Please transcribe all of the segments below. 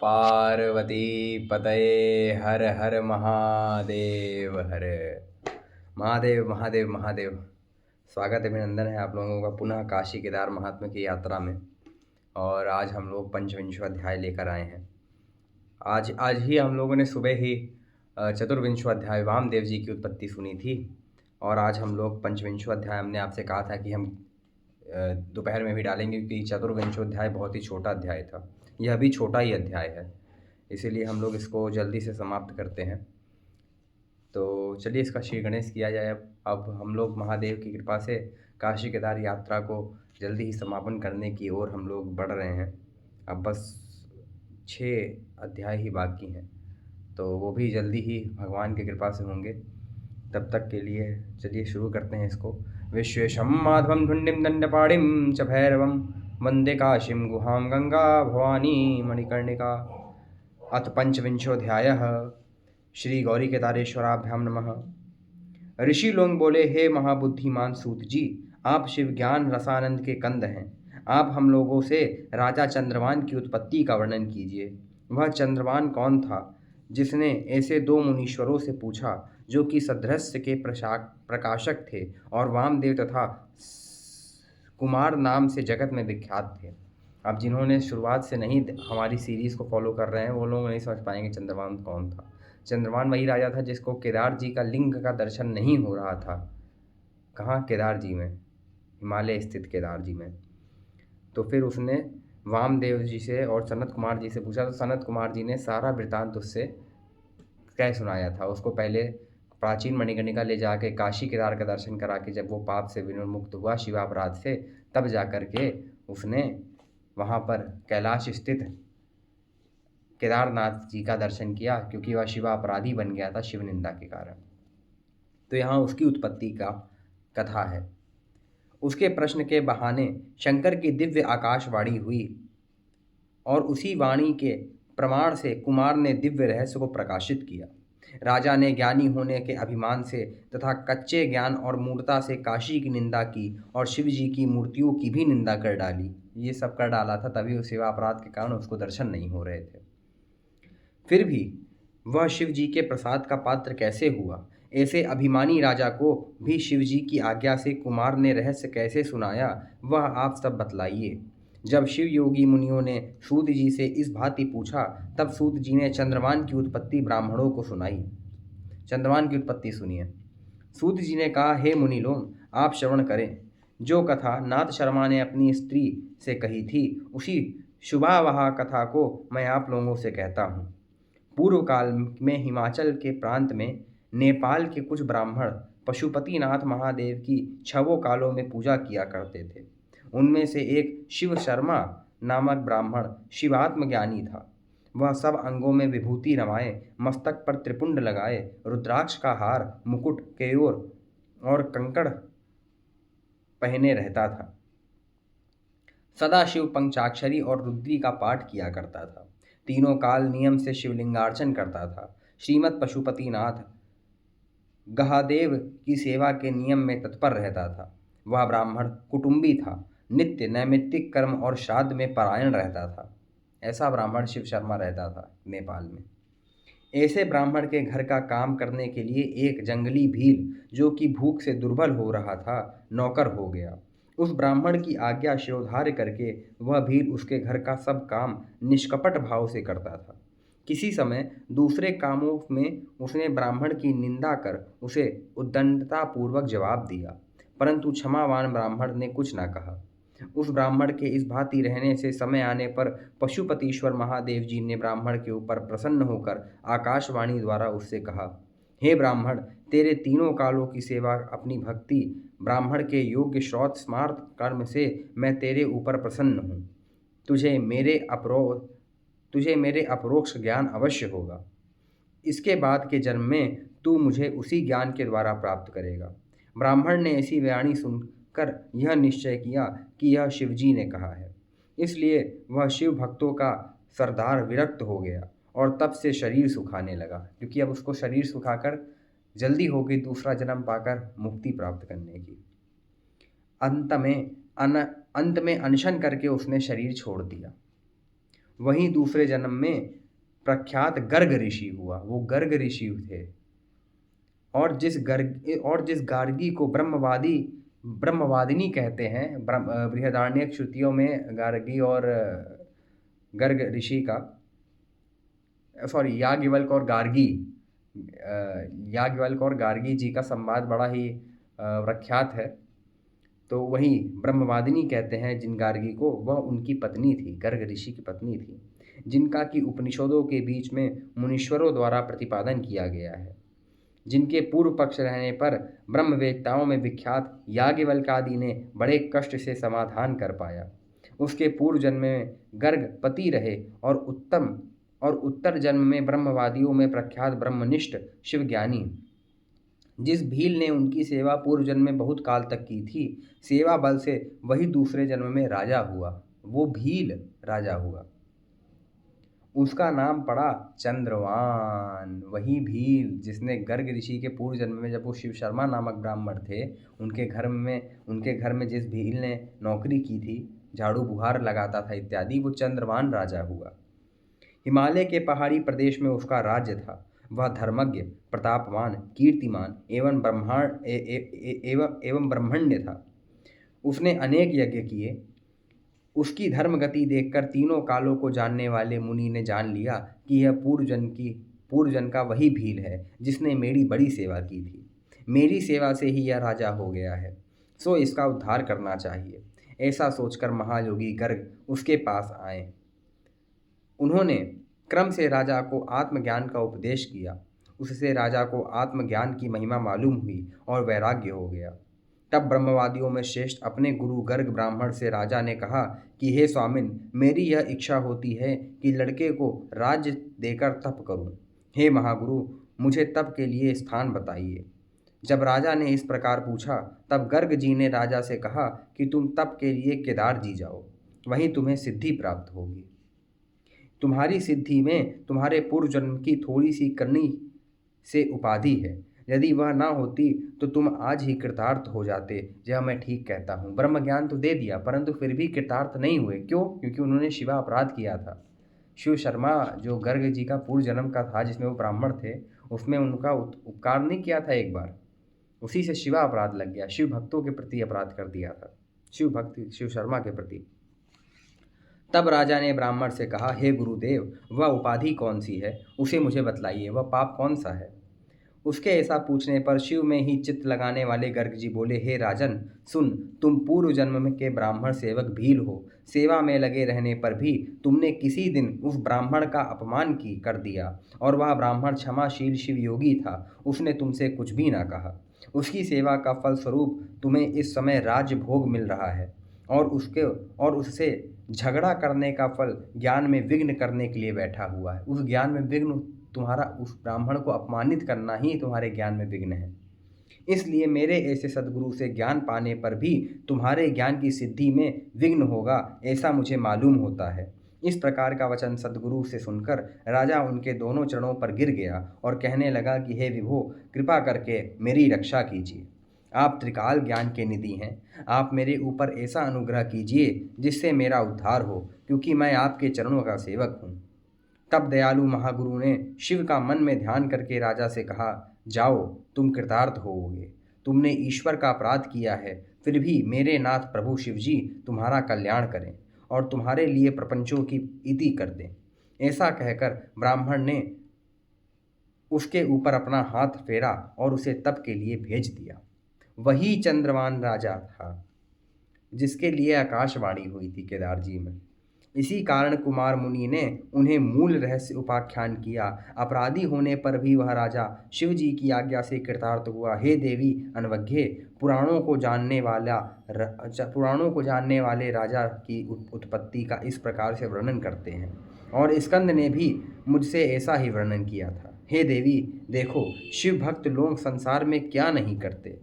पार्वती पतये हर हर महादेव हर महादेव महादेव महादेव। स्वागत अभिनंदन है आप लोगों का पुनः काशी केदार महात्म्य की यात्रा में। और आज हम लोग पंचविंशो अध्याय लेकर आए हैं। आज आज ही हम लोगों ने सुबह ही चतुर्विंशो अध्याय वामदेव जी की उत्पत्ति सुनी थी। और आज हम लोग पंचविंशो अध्याय, हमने आपसे कहा था कि हम दोपहर में भी डालेंगे, क्योंकि चतुर्विंशो अध्याय बहुत ही छोटा अध्याय था। यह भी छोटा ही अध्याय है, इसीलिए हम लोग इसको जल्दी से समाप्त करते हैं। तो चलिए इसका श्री गणेश किया जाए। अब हम लोग महादेव की कृपा से काशी केदार यात्रा को जल्दी ही समापन करने की ओर हम लोग बढ़ रहे हैं। अब बस 6 अध्याय ही बाकी हैं, तो वो भी जल्दी ही भगवान की कृपा से होंगे। तब तक के लिए चलिए शुरू करते हैं इसको। विश्वेशं माधवं धुण्डिं दंडपाणिं च भैरवं वंदे काशीं गुहां गंगा भवानी मणिकर्णिका। अथ पंचविंशोऽध्यायः। श्री गौरी केदारेश्वराभ्याम नमः। ऋषि लोग बोले, हे महाबुद्धिमान सूत जी, आप शिव ज्ञान रसानंद के कंद हैं। आप हम लोगों से राजा चंद्रवान की उत्पत्ति का वर्णन कीजिए। वह चंद्रवान कौन था जिसने ऐसे 2 मुनीश्वरों से पूछा, जो कि सदृश्य के प्रकाशक थे और वामदेव तथा कुमार नाम से जगत में विख्यात थे। अब जिन्होंने शुरुआत से नहीं हमारी सीरीज़ को फॉलो कर रहे हैं, वो लोग नहीं समझ पाएंगे चंद्रवान कौन था। चंद्रवान वही राजा था जिसको केदार जी का लिंग का दर्शन नहीं हो रहा था। कहाँ? केदार जी में, हिमालय स्थित केदार जी में। तो फिर उसने वामदेव जी से और सनत कुमार जी से पूछा, तो सनत कुमार जी ने सारा वृतांत उससे कह सुनाया था। उसको पहले प्राचीन मणिकर्णिका ले जाके काशी केदार का दर्शन करा के जब वो पाप से विमुक्त हुआ शिवापराध से, तब जा कर के उसने वहाँ पर कैलाश स्थित केदारनाथ जी का दर्शन किया, क्योंकि वह शिवापराधी बन गया था शिव निंदा के कारण। तो यहाँ उसकी उत्पत्ति का कथा है। उसके प्रश्न के बहाने शंकर की दिव्य आकाशवाणी हुई और उसी वाणी के प्रमाण से कुमार ने दिव्य रहस्य को प्रकाशित किया। राजा ने ज्ञानी होने के अभिमान से तथा कच्चे ज्ञान और मूर्ता से काशी की निंदा की और शिव जी की मूर्तियों की भी निंदा कर डाली। ये सब कर डाला था, तभी उस शिवापराध के कारण उसको दर्शन नहीं हो रहे थे। फिर भी वह शिव जी के प्रसाद का पात्र कैसे हुआ? ऐसे अभिमानी राजा को भी शिव जी की आज्ञा से कुमार ने रहस्य कैसे सुनाया, वह आप सब बतलाइए। जब शिव योगी मुनियों ने सूत जी से इस भांति पूछा, तब सूत जी ने चंद्रवान की उत्पत्ति ब्राह्मणों को सुनाई। चंद्रवान की उत्पत्ति सुनिए। सूत जी ने कहा, हे मुनि लोग, आप श्रवण करें। जो कथा नाथ शर्मा ने अपनी स्त्री से कही थी, उसी शुभावहा कथा को मैं आप लोगों से कहता हूँ। पूर्व काल में हिमाचल के प्रांत में नेपाल के कुछ ब्राह्मण पशुपतिनाथ महादेव की 6 कालों में पूजा किया करते थे। उनमें से एक शिव शर्मा नामक ब्राह्मण शिवात्म ज्ञानी था। वह सब अंगों में विभूति रमाए, मस्तक पर त्रिपुंड लगाए, रुद्राक्ष का हार, मुकुट, केयूर और कंकड़ पहने रहता था। सदा शिव पंचाक्षरी और रुद्री का पाठ किया करता था। तीनों काल नियम से शिवलिंगार्चन करता था। श्रीमद पशुपतिनाथ गहादेव की सेवा के नियम में तत्पर रहता था। वह ब्राह्मण कुटुंबी था, नित्य नैमित्तिक कर्म और श्राद्ध में परायण रहता था। ऐसा ब्राह्मण शिव शर्मा रहता था नेपाल में। ऐसे ब्राह्मण के घर का काम करने के लिए एक जंगली भील, जो कि भूख से दुर्बल हो रहा था, नौकर हो गया। उस ब्राह्मण की आज्ञा शिरोधार्य करके वह भील उसके घर का सब काम निष्कपट भाव से करता था। किसी समय दूसरे कामों में उसने ब्राह्मण की निंदा कर उसे उद्दंडतापूर्वक जवाब दिया, परंतु क्षमावान ब्राह्मण ने कुछ न कहा। उस ब्राह्मण के इस भांति रहने से समय आने पर पशुपतीश्वर महादेव जी ने ब्राह्मण के ऊपर प्रसन्न होकर आकाशवाणी द्वारा उससे कहा, हे ब्राह्मण, तेरे तीनों कालों की सेवा, अपनी भक्ति, ब्राह्मण के योग्य श्रौत स्मार्त कर्म से मैं तेरे ऊपर प्रसन्न हूँ। तुझे मेरे अपरोक्ष ज्ञान अवश्य होगा। इसके बाद के जन्म में तू मुझे उसी ज्ञान के द्वारा प्राप्त करेगा। ब्राह्मण ने ऐसी वाणी सुनकर यह निश्चय किया कि यह शिवजी ने कहा है। इसलिए वह शिव भक्तों का सरदार विरक्त हो गया और तब से शरीर सुखाने लगा, क्योंकि अब उसको शरीर सुखाकर जल्दी हो गई दूसरा जन्म पाकर मुक्ति प्राप्त करने की। अंत में अनशन करके उसने शरीर छोड़ दिया। वहीं दूसरे जन्म में प्रख्यात गर्ग ऋषि हुआ। वो गर्ग ऋषि थे। और जिस गार्गी को ब्रह्मवादिनी कहते हैं, बृहदारण्यक श्रुतियों में गार्गी और गर्ग ऋषि का, याज्ञवल्क और गार्गी जी का संवाद बड़ा ही प्रख्यात है। तो वही ब्रह्मवादिनी कहते हैं जिन गार्गी को, वह उनकी पत्नी थी, गर्ग ऋषि की पत्नी थी, जिनका कि उपनिषदों के बीच में मुनीश्वरों द्वारा प्रतिपादन किया गया है, जिनके पूर्व पक्ष रहने पर ब्रह्मवेत्ताओं में विख्यात याज्ञवल्क आदि ने बड़े कष्ट से समाधान कर पाया। उसके पूर्व जन्म में गर्ग पति रहे और उत्तर जन्म में ब्रह्मवादियों में प्रख्यात ब्रह्मनिष्ठ शिवज्ञानी। जिस भील ने उनकी सेवा पूर्व जन्म में बहुत काल तक की थी, सेवा बल से वही दूसरे जन्म में राजा हुआ। वो भील राजा हुआ, उसका नाम पड़ा चंद्रवान। वही भील जिसने गर्ग ऋषि के पूर्व जन्म में, जब वो शिव शर्मा नामक ब्राह्मण थे, उनके घर में जिस भील ने नौकरी की थी, झाड़ू बुहार लगाता था इत्यादि, वो चंद्रवान राजा हुआ। हिमालय के पहाड़ी प्रदेश में उसका राज्य था। वह धर्मज्ञ, प्रतापवान, कीर्तिमान एवं ब्रह्मण्य था। उसने अनेक यज्ञ किए। उसकी धर्मगति देखकर तीनों कालों को जानने वाले मुनि ने जान लिया कि यह पूर्व जन्म का वही भील है जिसने मेरी बड़ी सेवा की थी। मेरी सेवा से ही यह राजा हो गया है, सो इसका उद्धार करना चाहिए। ऐसा सोचकर महायोगी गर्ग उसके पास आए। उन्होंने क्रम से राजा को आत्मज्ञान का उपदेश किया। उससे राजा को आत्मज्ञान की महिमा मालूम हुई और वैराग्य हो गया। तब ब्रह्मवादियों में श्रेष्ठ अपने गुरु गर्ग ब्राह्मण से राजा ने कहा कि हे स्वामिन, मेरी यह इच्छा होती है कि लड़के को राज्य देकर तप करूं। हे महागुरु, मुझे तप के लिए स्थान बताइए। जब राजा ने इस प्रकार पूछा, तब गर्ग जी ने राजा से कहा कि तुम तप के लिए केदार जी जाओ, वहीं तुम्हें सिद्धि प्राप्त होगी। तुम्हारी सिद्धि में तुम्हारे पूर्व जन्म की थोड़ी सी करनी से उपाधि है। यदि वह ना होती तो तुम आज ही कृतार्थ हो जाते। यह मैं ठीक कहता हूँ। ब्रह्म ज्ञान तो दे दिया, परंतु फिर भी कृतार्थ नहीं हुए। क्यों? क्योंकि उन्होंने शिवा अपराध किया था। शिव शर्मा जो गर्ग जी का पूर्व जन्म का था, जिसमें वो ब्राह्मण थे, उसमें उनका उपकार नहीं किया था एक बार, उसी से शिवा अपराध लग गया। शिव भक्तों के प्रति अपराध कर दिया था, शिव शर्मा के प्रति। तब राजा ने ब्राह्मण से कहा, हे गुरुदेव, वह उपाधि कौन सी है, उसे मुझे बतलाइए। वह पाप कौन सा है? उसके ऐसा पूछने पर शिव में ही चित्त लगाने वाले गर्ग जी बोले, हे राजन, सुन, तुम पूर्व जन्म में के ब्राह्मण सेवक भील हो। सेवा में लगे रहने पर भी तुमने किसी दिन उस ब्राह्मण का अपमान कर दिया, और वह ब्राह्मण क्षमाशील शिव योगी था। उसने तुमसे कुछ भी ना कहा। उसकी सेवा का फलस्वरूप तुम्हें इस समय राज्य भोग मिल रहा है, और उससे झगड़ा करने का फल ज्ञान में विघ्न करने के लिए बैठा हुआ है। उस ज्ञान में विघ्न तुम्हारा, उस ब्राह्मण को अपमानित करना ही तुम्हारे ज्ञान में विघ्न है। इसलिए मेरे ऐसे सद्गुरु से ज्ञान पाने पर भी तुम्हारे ज्ञान की सिद्धि में विघ्न होगा, ऐसा मुझे मालूम होता है। इस प्रकार का वचन सद्गुरु से सुनकर राजा उनके दोनों चरणों पर गिर गया और कहने लगा कि हे विभो, कृपा करके मेरी रक्षा कीजिए। आप त्रिकाल ज्ञान के निधि हैं। आप मेरे ऊपर ऐसा अनुग्रह कीजिए जिससे मेरा उद्धार हो, क्योंकि मैं आपके चरणों का सेवक हूँ। तब दयालु महागुरु ने शिव का मन में ध्यान करके राजा से कहा, जाओ, तुम कृतार्थ होोगे। तुमने ईश्वर का अपराध किया है, फिर भी मेरे नाथ प्रभु शिवजी तुम्हारा कल्याण करें और तुम्हारे लिए प्रपंचों की इति कर दें। ऐसा कहकर ब्राह्मण ने उसके ऊपर अपना हाथ फेरा और उसे तप के लिए भेज दिया। वही चंद्रवान राजा था जिसके लिए आकाशवाणी हुई थी केदार जी में। इसी कारण कुमार मुनि ने उन्हें मूल रहस्य उपाख्यान किया। अपराधी होने पर भी वह राजा शिव जी की आज्ञा से कृतार्थ हुआ। हे देवी अनवज्ञे, पुराणों को जानने वाले राजा की उत्पत्ति का इस प्रकार से वर्णन करते हैं, और स्कंद ने भी मुझसे ऐसा ही वर्णन किया था। हे देवी, देखो, शिव भक्त लोग संसार में क्या नहीं करते।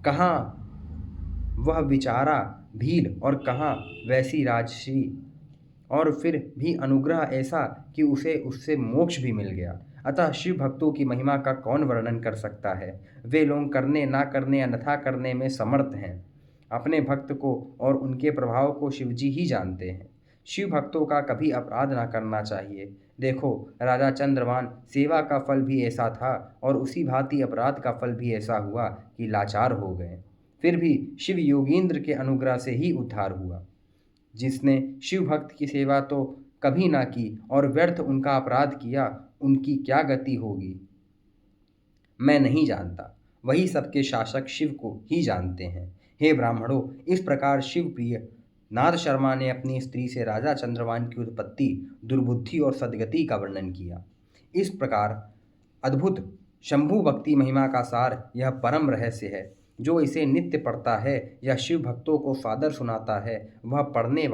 कहाँ वह विचारा भील और कहाँ वैसी राजश्री, और फिर भी अनुग्रह ऐसा कि उसे उससे मोक्ष भी मिल गया। अतः शिव भक्तों की महिमा का कौन वर्णन कर सकता है। वे लोग करने ना करने अन्यथा करने में समर्थ हैं। अपने भक्त को और उनके प्रभाव को शिवजी ही जानते हैं। शिव भक्तों का कभी अपराध ना करना चाहिए। देखो, राजा चंद्रवान सेवा का फल भी ऐसा था और उसी भांति अपराध का फल भी ऐसा हुआ कि लाचार हो गए। फिर भी शिव योगींद्र के अनुग्रह से ही उद्धार हुआ। जिसने शिव भक्त की सेवा तो कभी ना की और व्यर्थ उनका अपराध किया, उनकी क्या गति होगी मैं नहीं जानता। वही सबके शासक शिव को ही जानते हैं। हे ब्राह्मणों, इस प्रकार शिव प्रिय नाद शर्मा ने अपनी स्त्री से राजा चंद्रवान की उत्पत्ति, दुर्बुद्धि और सद्गति का वर्णन किया। इस प्रकार अद्भुत शंभु भक्ति महिमा का सार यह परम रहस्य है। जो इसे नित्य पढ़ता है या शिव भक्तों को सादर सुनाता है, वह पढ़ने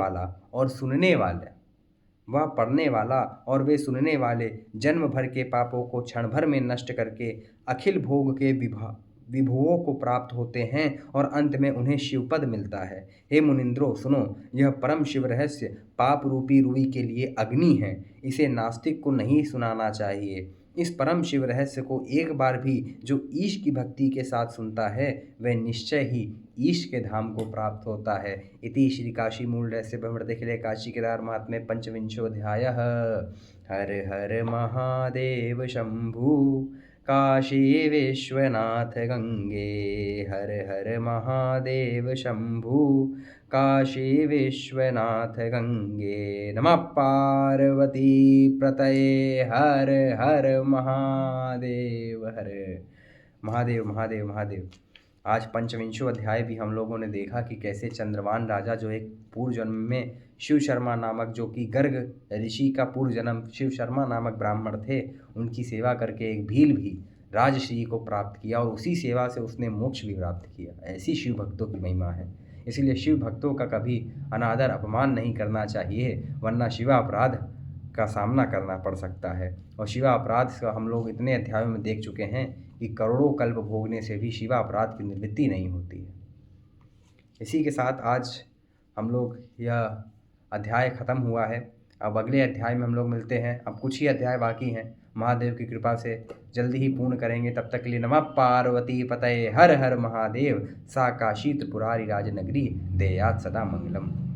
वाला और वे सुनने वाले जन्म भर के पापों को क्षण भर में नष्ट करके अखिल भोग के विभुओं को प्राप्त होते हैं और अंत में उन्हें शिवपद मिलता है। हे मुनिंद्रो, सुनो, यह परम शिव रहस्य पाप रूपी रुई के लिए अग्नि है। इसे नास्तिक को नहीं सुनाना चाहिए। इस परम शिव रहस्य को एक बार भी जो ईश की भक्ति के साथ सुनता है, वह निश्चय ही ईश के धाम को प्राप्त होता है। इति श्री काशी मूल रहस्य ब्रह्मदेखिले काशी केदार महात्म्य पंचविंशोऽध्यायः। हर हर महादेव शंभु काशी विश्वनाथ गंगे। हर हर महादेव शंभु काशी विश्वनाथ गंगे। नमः पार्वती प्रतये। हर हर महादेव। हर महादेव महादेव महादेव। आज पंचविंशो अध्याय भी हम लोगों ने देखा कि कैसे चंद्रवान राजा, जो एक पूर्व जन्म में शिव शर्मा नामक, जो कि गर्ग ऋषि का पूर्व जन्म शिव शर्मा नामक ब्राह्मण थे, उनकी सेवा करके एक भील भी राजश्री को प्राप्त किया और उसी सेवा से उसने मोक्ष भी प्राप्त किया। ऐसी शिव भक्तों की महिमा है। इसलिए शिव भक्तों का कभी अनादर अपमान नहीं करना चाहिए, वरना शिवा अपराध का सामना करना पड़ सकता है। और शिवा अपराध का हम लोग इतने अध्यायों में देख चुके हैं कि करोड़ों कल्प भोगने से भी शिवा अपराध की निवृत्ति नहीं होती है। इसी के साथ आज हम लोग यह अध्याय ख़त्म हुआ है। अब अगले अध्याय में हम लोग मिलते हैं। अब कुछ ही अध्याय बाकी हैं, महादेव की कृपा से जल्दी ही पूर्ण करेंगे। तब तक के लिए नमः पार्वती पतये। हर हर महादेव। सा काशी त्रिपुरारी राजनगरी, देयात् सदा मंगलम।